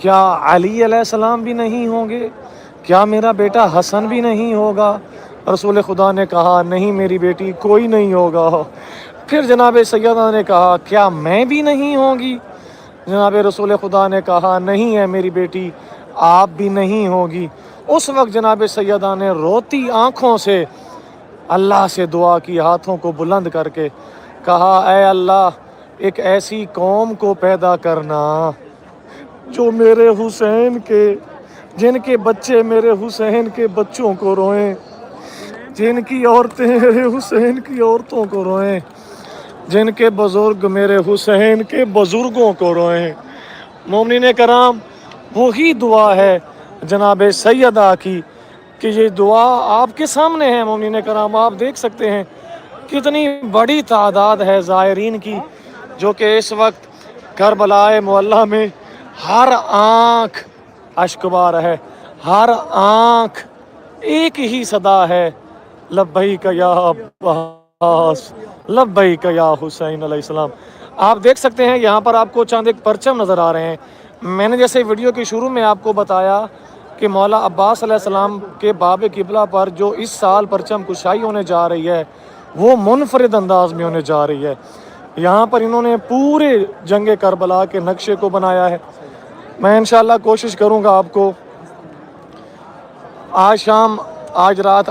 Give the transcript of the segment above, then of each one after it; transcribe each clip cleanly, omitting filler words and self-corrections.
کیا علی علیہ السلام بھی نہیں ہوں گے؟ کیا میرا بیٹا حسن بھی نہیں ہوگا؟ رسول خدا نے کہا نہیں میری بیٹی کوئی نہیں ہوگا۔ پھر جناب سیدہ نے کہا کیا میں بھی نہیں ہوں گی؟ جناب رسول خدا نے کہا نہیں ہے میری بیٹی آپ بھی نہیں ہوگی۔ اس وقت جناب سیدہ نے روتی آنکھوں سے اللہ سے دعا کی، ہاتھوں کو بلند کر کے کہا اے اللہ ایک ایسی قوم کو پیدا کرنا جو میرے حسین کے، جن کے بچے میرے حسین کے بچوں کو روئیں، جن کی عورتیں میرے حسین کی عورتوں کو روئیں، جن کے بزرگ میرے حسین کے بزرگوں کو روئیں۔ مومنین کرام وہی دعا ہے جناب سیدہ کی کہ یہ دعا آپ کے سامنے ہے۔ مومنین کرام آپ دیکھ سکتے ہیں کتنی بڑی تعداد ہے زائرین کی جو کہ اس وقت کربلا معلیٰ میں ہر آنکھ اشکبار ہے، ہر آنکھ ایک ہی صدا ہے لبیک یا عباس لبیک یا حسین علیہ السلام۔ آپ دیکھ سکتے ہیں یہاں پر آپ کو چاند ایک پرچم نظر آ رہے ہیں۔ میں نے جیسے ویڈیو کے شروع میں آپ کو بتایا کہ مولا عباس علیہ السلام کے باب قبلہ پر جو اس سال پرچم کشائی ہونے جا رہی ہے وہ منفرد انداز میں ہونے جا رہی ہے۔ یہاں پر انہوں نے پورے جنگ کربلا کے نقشے کو بنایا ہے۔ میں انشاءاللہ کوشش کروں گا آپ کو آج رات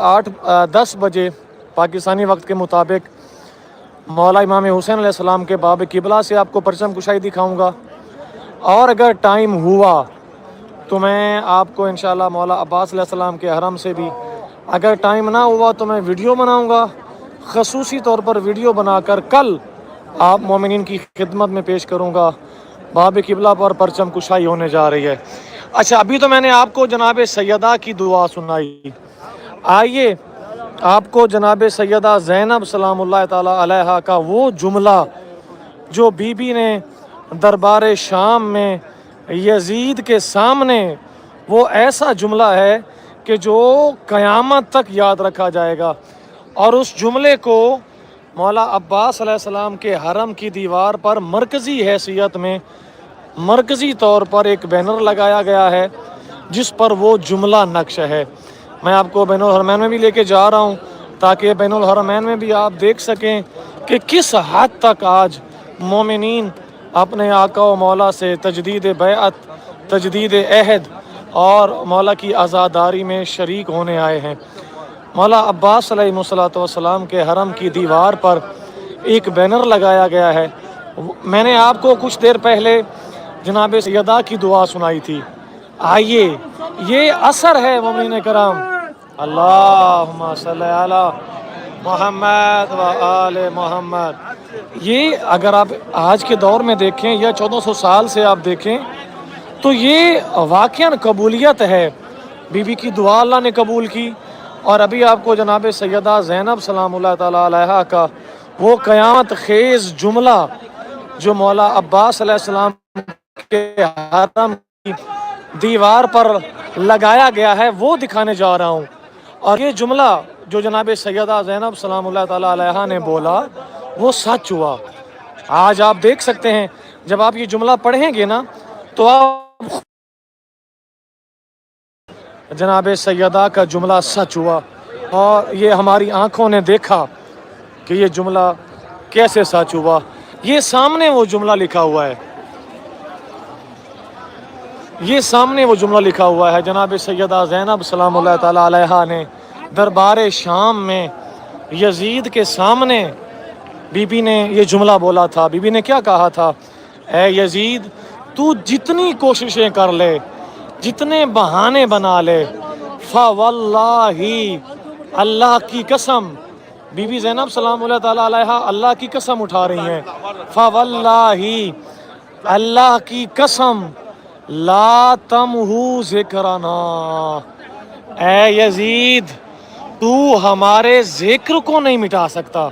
10 بجے پاکستانی وقت کے مطابق مولا امام حسین علیہ السلام کے باب قبلہ سے آپ کو پرچم کشائی دکھاؤں گا، اور اگر ٹائم ہوا تو میں آپ کو انشاءاللہ مولا عباس علیہ السلام کے حرم سے بھی، اگر ٹائم نہ ہوا تو میں ویڈیو بناؤں گا، خصوصی طور پر ویڈیو بنا کر کل آپ مومنین کی خدمت میں پیش کروں گا۔ باب قبلہ پر پرچم کشائی ہونے جا رہی ہے۔ اچھا ابھی تو میں نے آپ کو جناب سیدہ کی دعا سنائی، آئیے آپ کو جناب سیدہ زینب سلام اللہ تعالی علیہا کا وہ جملہ جو بی بی نے دربار شام میں یزید کے سامنے، وہ ایسا جملہ ہے کہ جو قیامت تک یاد رکھا جائے گا، اور اس جملے کو مولا عباس علیہ السلام کے حرم کی دیوار پر مرکزی حیثیت میں، مرکزی طور پر ایک بینر لگایا گیا ہے جس پر وہ جملہ نقش ہے۔ میں آپ کو بین الحرمین میں بھی لے کے جا رہا ہوں تاکہ بین الحرمین میں بھی آپ دیکھ سکیں کہ کس حد تک آج مومنین اپنے آقا و مولا سے تجدید بیعت، تجدید عہد اور مولا کی عزاداری میں شریک ہونے آئے ہیں۔ مولا عباس علیہ السلام کے حرم کی دیوار پر ایک بینر لگایا گیا ہے۔ میں نے آپ کو کچھ دیر پہلے جناب سیدہ کی دعا سنائی تھی، آئیے یہ اثر ہے مومنین کرام۔ اللہم صلی علی محمد و آل محمد۔ یہ اگر آپ آج کے دور میں دیکھیں یا 1400 سال سے آپ دیکھیں تو یہ واقعاً قبولیت ہے، بی بی کی دعا اللہ نے قبول کی۔ اور ابھی آپ کو جناب سیدہ زینب سلام اللہ تعالیٰ علیہا کا وہ قیامت خیز جملہ جو مولا عباس علیہ السلام کے حرم کی دیوار پر لگایا گیا ہے وہ دکھانے جا رہا ہوں۔ اور یہ جملہ جو جناب سیدہ زینب سلام اللہ تعالیٰ علیہا نے بولا وہ سچ ہوا۔ آج آپ دیکھ سکتے ہیں جب آپ یہ جملہ پڑھیں گے نا تو آپ جناب سیدہ کا جملہ سچ ہوا، اور یہ ہماری آنکھوں نے دیکھا کہ یہ جملہ کیسے سچ ہوا۔ یہ سامنے وہ جملہ لکھا ہوا ہے، یہ سامنے وہ جملہ لکھا ہوا ہے۔ جناب سیدہ زینب سلام اللہ تعالیٰ علیہا نے دربار شام میں یزید کے سامنے بی بی نے یہ جملہ بولا تھا۔ بی بی نے کیا کہا تھا؟ اے یزید تو جتنی کوششیں کر لے، جتنے بہانے بنا لے، فواللہ اللہ کی قسم، بی بی زینب سلام اللہ تعالیٰ علیہا اللہ کی قسم اٹھا رہی ہیں، فواللہ اللہ کی قسم لا تمحو ذکرنا، اے یزید تو ہمارے ذکر کو نہیں مٹا سکتا،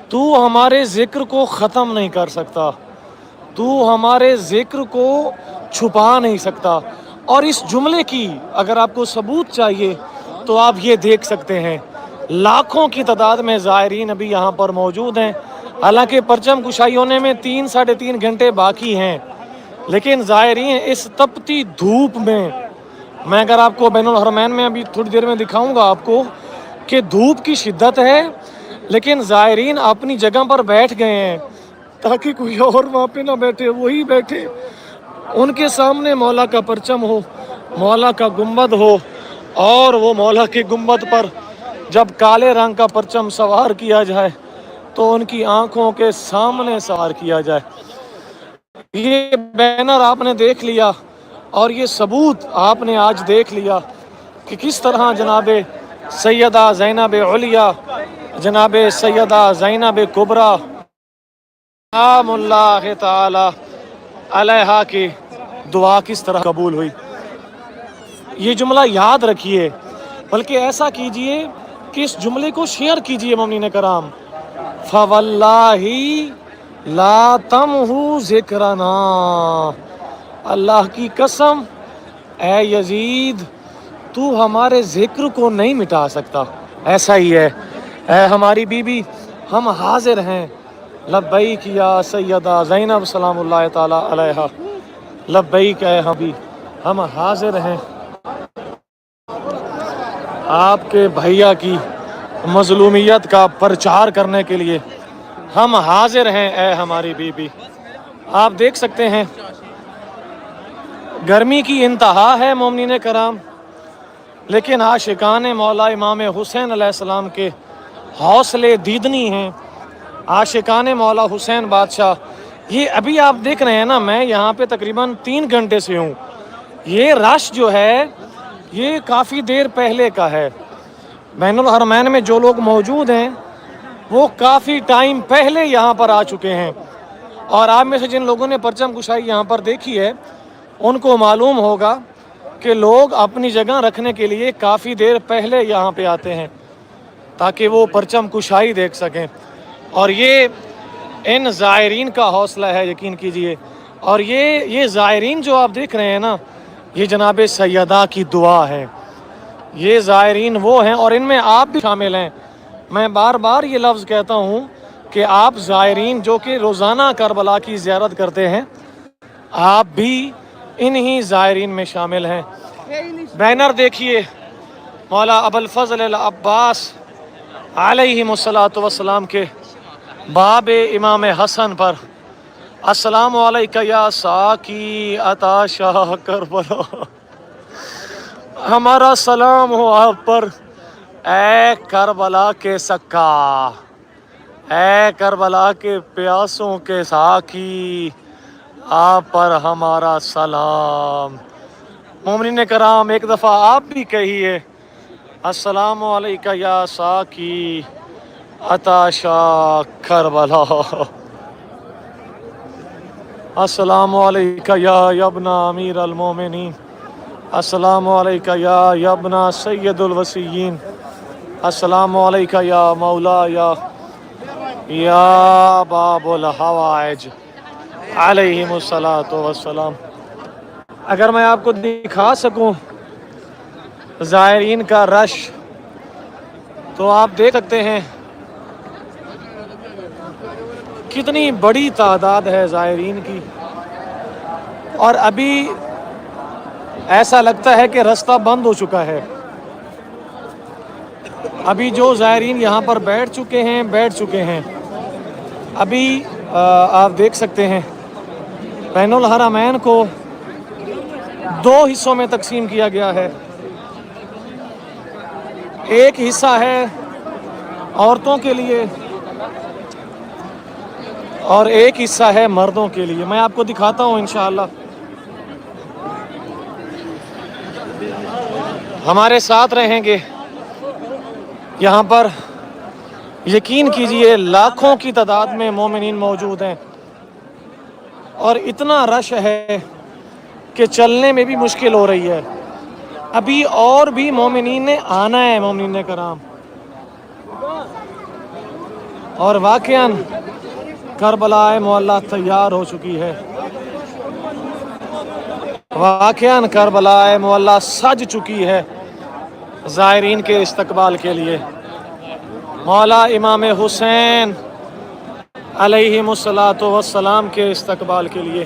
تو ہمارے ذکر کو ختم نہیں کر سکتا، تو ہمارے ذکر کو چھپا نہیں سکتا۔ اور اس جملے کی اگر آپ کو ثبوت چاہیے تو آپ یہ دیکھ سکتے ہیں، لاکھوں کی تعداد میں زائرین ابھی یہاں پر موجود ہیں، حالانکہ پرچم کشائی ہونے میں 3 ساڑھے 3 گھنٹے باقی ہیں، لیکن زائرین اس تپتی دھوپ میں اگر آپ کو بین الحرمین میں ابھی تھوڑی دیر میں دکھاؤں گا آپ کو کہ دھوپ کی شدت ہے، لیکن زائرین اپنی جگہ پر بیٹھ گئے ہیں تاکہ کوئی اور وہاں پہ نہ بیٹھے، وہی بیٹھے، ان کے سامنے مولا کا پرچم ہو، مولا کا گنبد ہو، اور وہ مولا کے گنبد پر جب کالے رنگ کا پرچم سوار کیا جائے تو ان کی آنکھوں کے سامنے سوار کیا جائے۔ یہ بینر آپ نے دیکھ لیا اور یہ ثبوت آپ نے آج دیکھ لیا کہ کس طرح جناب سیدہ زینب علیہ، جناب سیدہ زینب کبریٰ سلام اللہ تعالی علیہا کی دعا کس طرح قبول ہوئی۔ یہ جملہ یاد رکھیے، بلکہ ایسا کیجئے کہ اس جملے کو شیئر کیجئے مومنین کرام۔ فَوَاللَّهِ لَا تَمْحُ ذِكْرَنَا، اللہ کی قسم اے یزید تو ہمارے ذکر کو نہیں مٹا سکتا۔ ایسا ہی ہے اے ہماری بی بی، ہم حاضر ہیں، لبیک یا سیدہ زینب سلام اللہ تعالی علیہا، لبیک اے حبیب، ہم حاضر ہیں آپ کے بھیا کی مظلومیت کا پرچار کرنے کے لیے، ہم حاضر ہیں اے ہماری بی بی۔ آپ دیکھ سکتے ہیں گرمی کی انتہا ہے مومنین کرام، لیکن عاشقان مولا امام حسین علیہ السلام کے حوصلے دیدنی ہیں۔ عاشقان مولا حسین بادشاہ، یہ ابھی آپ دیکھ رہے ہیں نا، میں یہاں پہ تقریباً 3 گھنٹے سے ہوں، یہ رش جو ہے یہ کافی دیر پہلے کا ہے۔ بین الحرمین میں جو لوگ موجود ہیں وہ کافی ٹائم پہلے یہاں پر آ چکے ہیں، اور آپ میں سے جن لوگوں نے پرچم کشائی یہاں پر دیکھی ہے ان کو معلوم ہوگا کہ لوگ اپنی جگہ رکھنے کے لیے کافی دیر پہلے یہاں پہ آتے ہیں تاکہ وہ پرچم کشائی دیکھ سکیں، اور یہ ان زائرین کا حوصلہ ہے، یقین کیجئے۔ اور یہ زائرین جو آپ دیکھ رہے ہیں نا، یہ جناب سیدہ کی دعا ہے۔ یہ زائرین وہ ہیں، اور ان میں آپ بھی شامل ہیں۔ میں بار بار یہ لفظ کہتا ہوں کہ آپ زائرین جو کہ روزانہ کربلا کی زیارت کرتے ہیں، آپ بھی انہی زائرین میں شامل ہیں۔ بینر دیکھیے مولا ابوالفضل العباس علیہ الصلوۃ کے باب امام حسن پر، السلام علیکہ یا ساکی عطا شاہ کربلا، ہمارا سلام ہو آپ پر اے کربلا کے سکا، اے کربلا کے پیاسوں کے ساکی، آپ پر ہمارا سلام۔ مومنین کرام ایک دفعہ آپ بھی کہیے السلام علیکہ یا ساکی عطا شاہ کربلا، السلام علیکہ یا ابن امیر المومنین، السلام علیکہ یا ابن سید الوصیین، السلام علیکہ یا مولا یا باب الحوائج علیہم الصلاۃ والسلام۔ اگر میں آپ کو دکھا سکوں زائرین کا رش تو آپ دیکھ سکتے ہیں کتنی بڑی تعداد ہے زائرین کی، اور ابھی ایسا لگتا ہے کہ رستہ بند ہو چکا ہے۔ ابھی جو زائرین یہاں پر بیٹھ چکے ہیں، ابھی آپ دیکھ سکتے ہیں بین الحرمین کو 2 حصوں میں تقسیم کیا گیا ہے۔ ایک حصہ ہے عورتوں کے لیے اور ایک حصہ ہے مردوں کے لیے۔ میں آپ کو دکھاتا ہوں انشاءاللہ۔ ہمارے ساتھ رہیں گے یہاں پر، یقین کیجئے لاکھوں کی تعداد میں مومنین موجود ہیں، اور اتنا رش ہے کہ چلنے میں بھی مشکل ہو رہی ہے۔ ابھی اور بھی مومنین نے آنا ہے مومنین کرام، اور واقعاً کربلا معلیٰ تیار ہو چکی ہے، واقعاً کربلا معلیٰ سج چکی ہے زائرین کے استقبال کے لیے، مولا امام حسین علیہ الصلوۃ والسلام کے استقبال کے لیے۔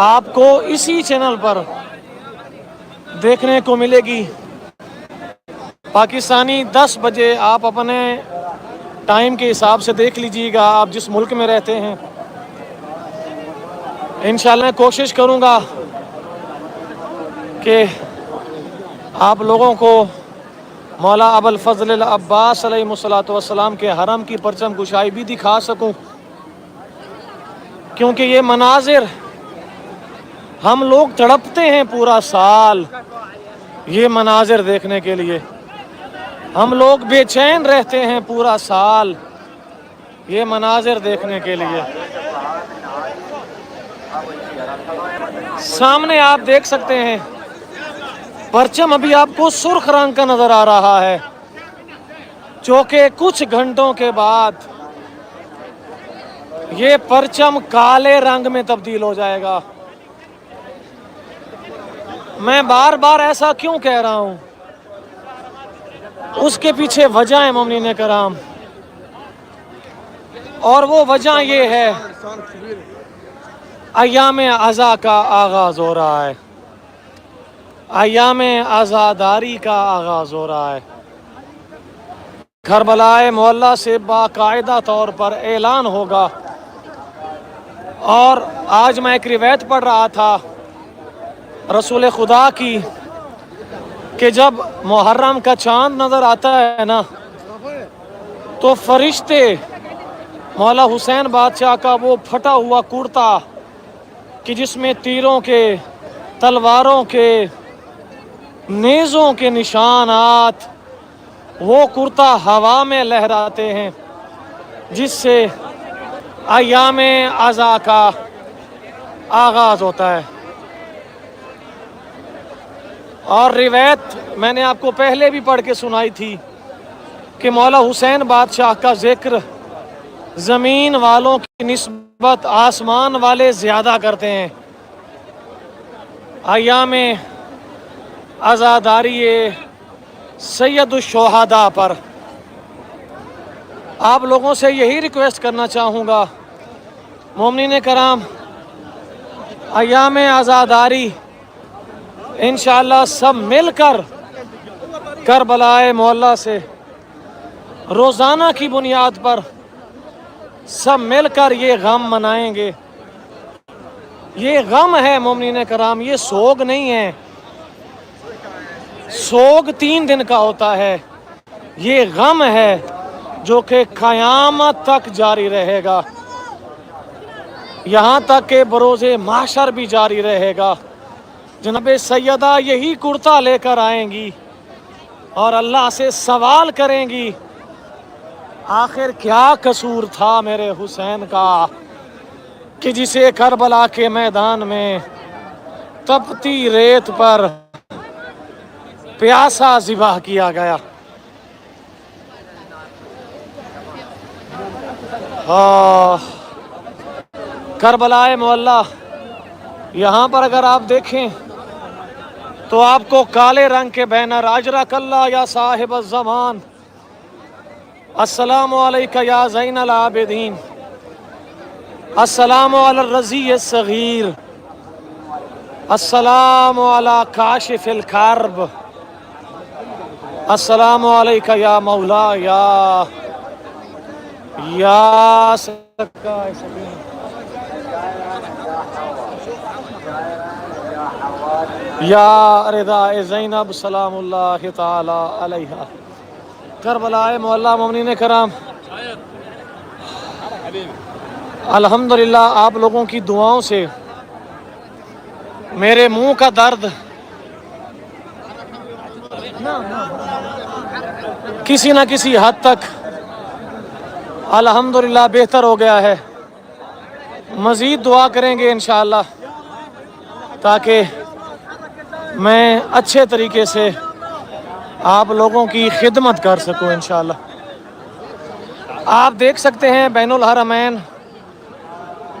آپ کو اسی چینل پر دیکھنے کو ملے گی پاکستانی 10 بجے. آپ اپنے ٹائم کے حساب سے دیکھ لیجئے گا آپ جس ملک میں رہتے ہیں. انشاءاللہ میں کوشش کروں گا کہ آپ لوگوں کو مولا ابوالفضل العباس علیہ السلام کے حرم کی پرچم کشائی بھی دکھا سکوں، کیونکہ یہ مناظر ہم لوگ تڑپتے ہیں پورا سال یہ مناظر دیکھنے کے لیے. ہم لوگ بے چین رہتے ہیں پورا سال یہ مناظر دیکھنے کے لیے. سامنے آپ دیکھ سکتے ہیں پرچم ابھی آپ کو سرخ رنگ کا نظر آ رہا ہے، جو کہ کچھ گھنٹوں کے بعد یہ پرچم کالے رنگ میں تبدیل ہو جائے گا. میں بار بار ایسا کیوں کہہ رہا ہوں؟ اس کے پیچھے وجہ ہے مومنین کرام، اور وہ وجہ یہ ہے ایام عزا کا آغاز ہو رہا ہے، ایام عزاداری کا آغاز ہو رہا ہے. کربلا معلیٰ سے باقاعدہ طور پر اعلان ہوگا. اور آج میں ایک روایت پڑھ رہا تھا رسول خدا کی کہ جب محرم کا چاند نظر آتا ہے نا تو فرشتے مولا حسین بادشاہ کا وہ پھٹا ہوا کرتا کہ جس میں تیروں کے، تلواروں کے، نیزوں کے نشانات، وہ کرتا ہوا میں لہراتے ہیں، جس سے ایام عزا کا آغاز ہوتا ہے. اور روایت میں نے آپ کو پہلے بھی پڑھ کے سنائی تھی کہ مولا حسین بادشاہ کا ذکر زمین والوں کی نسبت آسمان والے زیادہ کرتے ہیں. ایام عزاداری سید الشہداء پر آپ لوگوں سے یہی ریکویسٹ کرنا چاہوں گا مومنین کرام، ایام عزاداری انشاءاللہ سب مل کر کربلا معلیٰ سے روزانہ کی بنیاد پر سب مل کر یہ غم منائیں گے. یہ غم ہے مومنین کرام، یہ سوگ نہیں ہے. سوگ 3 دن کا ہوتا ہے، یہ غم ہے جو کہ قیامت تک جاری رہے گا، یہاں تک کہ بروز محشر بھی جاری رہے گا. جناب سیدہ یہی کرتا لے کر آئیں گی اور اللہ سے سوال کریں گی آخر کیا قصور تھا میرے حسین کا کہ جسے کربلا کے میدان میں تپتی ریت پر پیاسا ذبح کیا گیا. کربلا معلیٰ یہاں پر اگر آپ دیکھیں تو آپ کو کالے رنگ کے بینر اجرک اللہ یا صاحب الزمان، السلام علیکہ یا زین العابدین، السلام علی الرضی الصغیر، السلام علی کاشف الکرب، السلام علیکہ یا مولا یا سکائے سکین، یا رضا زینب سلام اللہ تعالی علیہ. کربلا معلیٰ مومنین کرام، الحمدللہ آپ لوگوں کی دعاؤں سے میرے منہ کا درد کسی نہ کسی حد تک الحمدللہ بہتر ہو گیا ہے. مزید دعا کریں گے انشاءاللہ تاکہ میں اچھے طریقے سے آپ لوگوں کی خدمت کر سکوں انشاءاللہ. آپ دیکھ سکتے ہیں بین الحرمین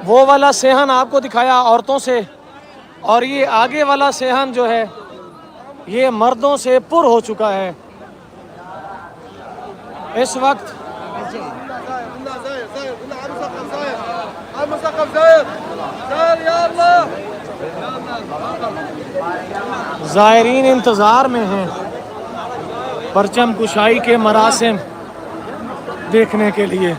وہ والا صحن آپ کو دکھایا عورتوں سے، اور یہ آگے والا صحن جو ہے یہ مردوں سے پر ہو چکا ہے. اس وقت زائرین انتظار میں ہیں پرچم کشائی کے مراسم دیکھنے کے لیے.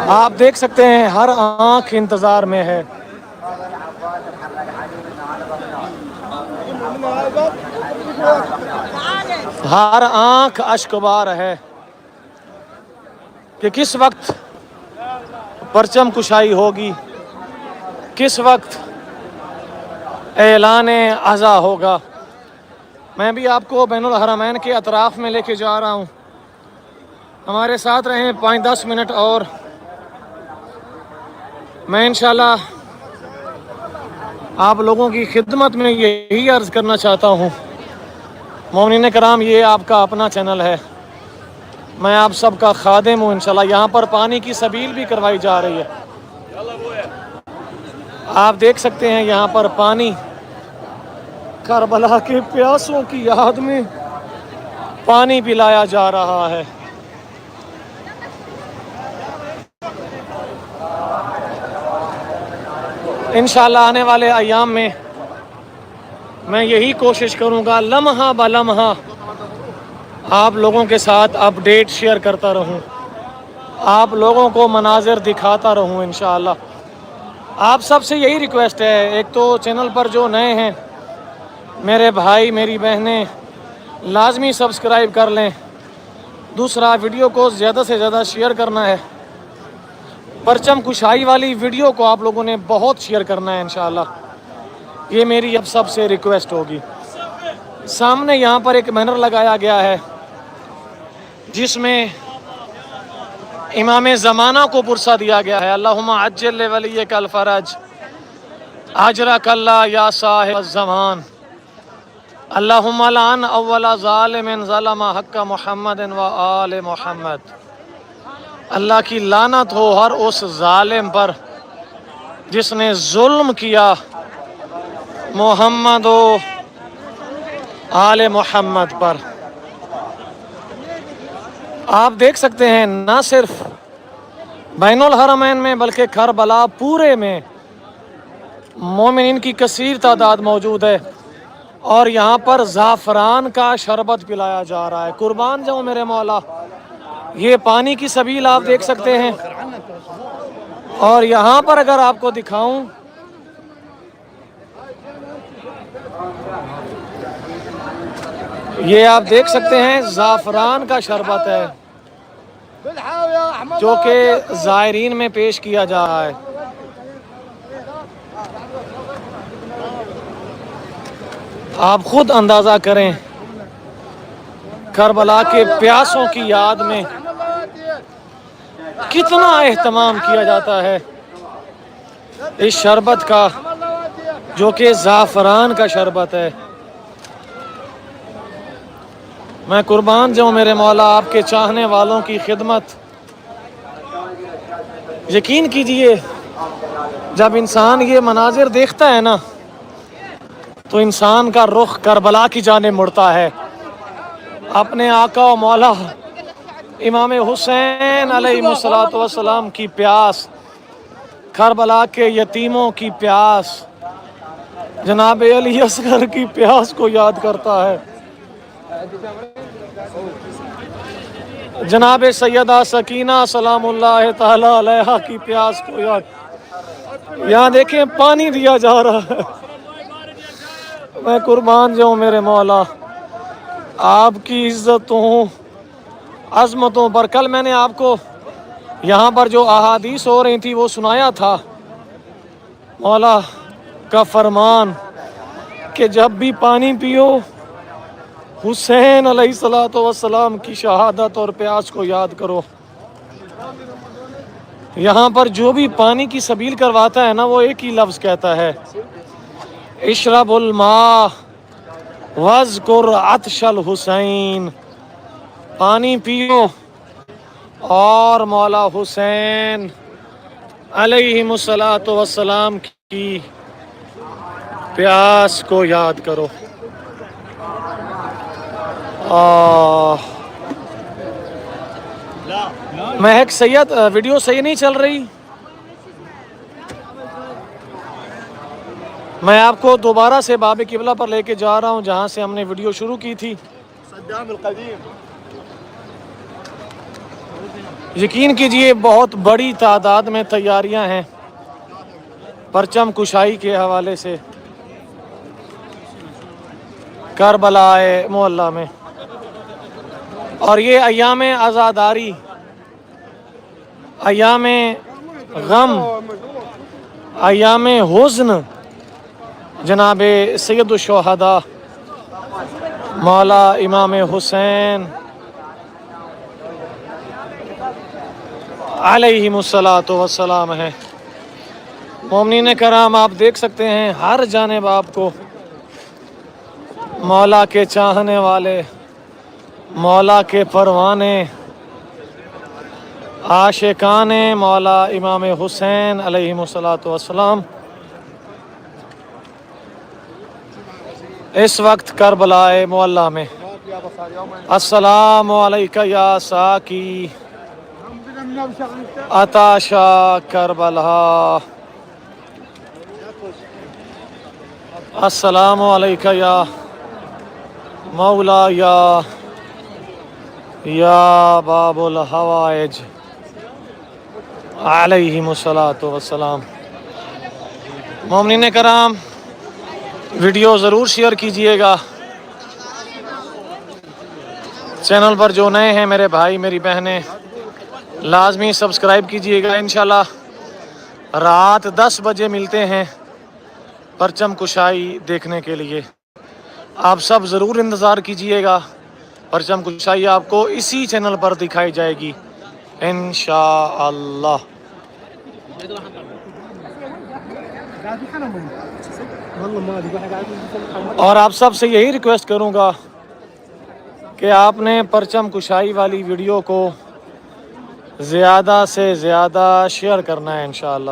آپ دیکھ سکتے ہیں ہر آنکھ انتظار میں ہے. ہر آنکھ اشکبار ہے کہ کس وقت پرچم کشائی ہوگی، کس وقت اعلان عزا ہوگا. میں بھی آپ کو بین الحرمین کے اطراف میں لے کے جا رہا ہوں. ہمارے ساتھ رہیں 5-10 منٹ اور. میں انشاءاللہ آپ لوگوں کی خدمت میں یہی عرض کرنا چاہتا ہوں. مومنین کرام، یہ آپ کا اپنا چینل ہے، میں آپ سب کا خادم ہوں. انشاءاللہ یہاں پر پانی کی سبیل بھی کروائی جا رہی ہے. آپ دیکھ سکتے ہیں یہاں پر پانی کربلا کے پیاسوں کی یاد میں پانی پلایا جا رہا ہے. انشاءاللہ آنے والے ایام میں یہی کوشش کروں گا لمحہ بلمحہ آپ لوگوں کے ساتھ اپڈیٹ شیئر کرتا رہوں، آپ لوگوں کو مناظر دکھاتا رہوں. انشاءاللہ آپ سب سے یہی ریکویسٹ ہے، ایک تو چینل پر جو نئے ہیں میرے بھائی میری بہنیں لازمی سبسکرائب کر لیں. دوسرا، ویڈیو کو زیادہ سے زیادہ شیئر کرنا ہے. پرچم کشائی والی ویڈیو کو آپ لوگوں نے بہت شیئر کرنا ہے. انشاءاللہ یہ میری اب سب سے ریکویسٹ ہوگی. سامنے یہاں پر ایک بینر لگایا گیا ہے جس میں امام زمانہ کو پرسہ دیا گیا ہے. اللہم عجل لولیک الفرج اجرک اللہ یا صاحب الزمان. اللہم لعن اول ظالم ظلم حق محمد و آل محمد. اللہ کی لعنت ہو ہر اس ظالم پر جس نے ظلم کیا محمد و آل محمد پر. آپ دیکھ سکتے ہیں نہ صرف بین الحرمین میں بلکہ کربلا پورے میں مومنین کی کثیر تعداد موجود ہے، اور یہاں پر زعفران کا شربت پلایا جا رہا ہے. قربان جاؤں میرے مولا. یہ پانی کی سبیل آپ دیکھ سکتے ہیں، اور یہاں پر اگر آپ کو دکھاؤں یہ آپ دیکھ سکتے ہیں زعفران کا شربت ہے جو کہ زائرین میں پیش کیا جا رہا ہے. آپ خود اندازہ کریں کربلا کے پیاسوں کی یاد میں کتنا اہتمام کیا جاتا ہے اس شربت کا جو کہ زعفران کا شربت ہے. میں قربان جاؤں میرے مولا آپ کے چاہنے والوں کی خدمت. یقین کیجئے جب انسان یہ مناظر دیکھتا ہے نا تو انسان کا رخ کربلا کی جانب مڑتا ہے. اپنے آقا و مولا امام حسین علیہ الصلوۃ والسلام کی پیاس، کربلا کے یتیموں کی پیاس، جناب علی اصغر کی پیاس کو یاد کرتا ہے، جناب سیدہ سکینہ سلام اللہ تعالی علیہا کی پیاس کو یاد. یہاں دیکھیں پانی دیا جا رہا ہے. میں قربان جاؤں میرے مولا آپ کی عزتوں عظمتوں پر. کل میں نے آپ کو یہاں پر جو احادیث ہو رہی تھی وہ سنایا تھا. مولا کا فرمان کہ جب بھی پانی پیو حسین علیہ الصلوۃ والسلام کی شہادت اور پیاس کو یاد کرو. یہاں پر جو بھی پانی کی سبیل کرواتا ہے نا وہ ایک ہی لفظ کہتا ہے، اشرب الماء واذکر عطش الحسین. پانی پیو اور مولا حسین علیہ الصلوۃ والسلام کی پیاس کو یاد کرو. مہک سید ویڈیو صحیح نہیں چل رہی. میں آپ کو دوبارہ سے باب قبلہ پر لے کے جا رہا ہوں جہاں سے ہم نے ویڈیو شروع کی تھی. یقین کیجئے بہت بڑی تعداد میں تیاریاں ہیں پرچم کشائی کے حوالے سے کربلا معلی میں. اور یہ ایام عزاداری، ایام غم، ایام حزن جناب سید الشہداء مولا امام حسین علیہم الصلاۃ والسلام ہے. مومنین کرام آپ دیکھ سکتے ہیں ہر جانب آپ کو مولا کے چاہنے والے، مولا کے پروانے، عاشقان مولا امام حسین علیہم الصلاۃ والسلام اس وقت کربلا معلی میں. السلام علیکہ یا ساکی عطاشا کربلا. السلام علیکہ یا مولا یا باب الحوائج علیہم الصلاۃ والسلام. مومنین کرام ویڈیو ضرور شیئر کیجئے گا. چینل پر جو نئے ہیں میرے بھائی میری بہنیں لازمی سبسکرائب کیجئے گا. انشاءاللہ رات 10 بجے ملتے ہیں پرچم کشائی دیکھنے کے لیے. آپ سب ضرور انتظار کیجئے گا. پرچم کشائی آپ کو اسی چینل پر دکھائی جائے گی انشاءاللہ. اور آپ سب سے یہی ریکویسٹ کروں گا کہ آپ نے پرچم کشائی والی ویڈیو کو زیادہ سے زیادہ شیئر کرنا ہے انشاءاللہ.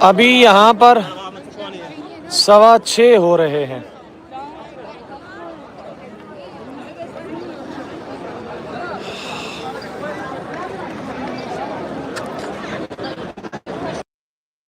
ابھی یہاں پر 6:15 ہو رہے ہیں.